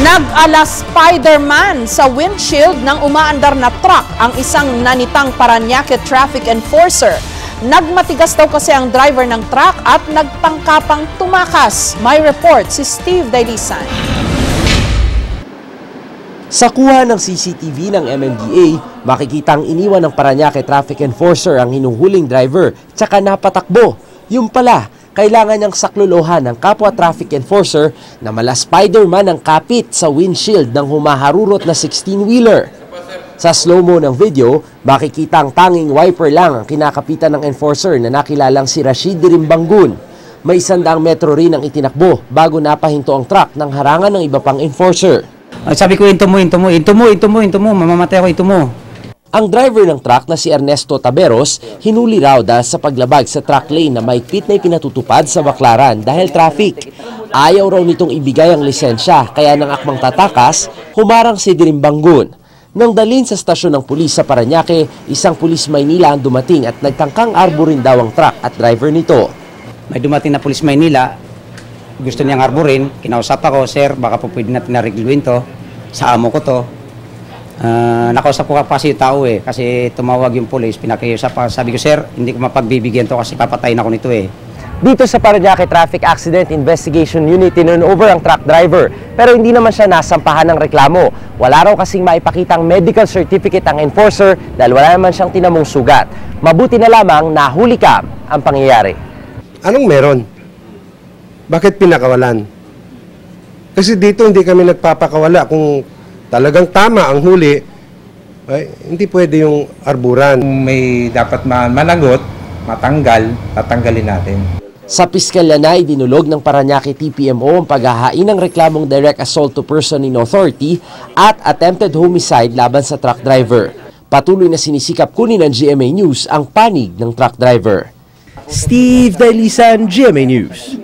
Nag-ala Spider-Man sa windshield ng umaandar na truck ang isang nanitang Parañaque traffic enforcer. Nagmatigas daw kasi ang driver ng truck at nagtangkapang tumakas. May report si Steve Dailisan. Sa kuha ng CCTV ng MMDA, makikitang iniwan ng Parañaque traffic enforcer ang hinuhuling driver tsaka napatakbo. Yung pala, kailangan niyang saklolohan ng kapwa traffic enforcer na mala Spider-Man ang kapit sa windshield ng humaharurot na 16-wheeler. Sa slow-mo ng video, makikita ang tanging wiper lang ang kinakapitan ng enforcer na nakilalang si Rashid Dirimbangun. May 100 metro rin ang itinakbo bago napahinto ang truck ng harangan ng iba pang enforcer. Sabi ko, into mo, mamamatay ako, into mo. Ang driver ng truck na si Ernesto Taberos, hinuli raw dahil sa paglabag sa truck lane na mahigpit na ipinatutupad sa Baclaran dahil traffic. Ayaw raw nitong ibigay ang lisensya kaya nang akmang tatakas, humarang si Dirimbangun. Nang dalhin sa stasyon ng pulis sa Parañaque, isang pulis Maynila ang dumating at nagtangkang arborin daw ang truck at driver nito. May dumating na pulis Maynila, gusto niyang arborin, kinausap ako, sir, baka po pwede natin na-regluin to, sa amo ko to. Nakausap ko kasi yung tao kasi tumawag yung police, pinakiusap pa. Sabi ko, sir, hindi ko mapagbibigyan to kasi papatayin ako nito Dito sa Parañaque Traffic Accident Investigation Unit, tinurnover ang truck driver. Pero hindi naman siya nasampahan ng reklamo. Wala raw kasing maipakitang medical certificate ang enforcer dahil wala naman siyang tinamong sugat. Mabuti na lamang nahuli ka ang pangyayari. Anong meron? Bakit pinakawalan? Kasi dito hindi kami nagpapakawala. Kung talagang tama ang huli, ay, hindi pwede yung arburan. Kung may dapat managot, matanggal, tatanggalin natin. Sa piskalya na idinulog ng Parañaque TPMO ang paghahain ng reklamong direct assault to person in authority at attempted homicide laban sa truck driver. Patuloy na sinisikap kunin ng GMA News ang panig ng truck driver. Steve Dailisan, GMA News.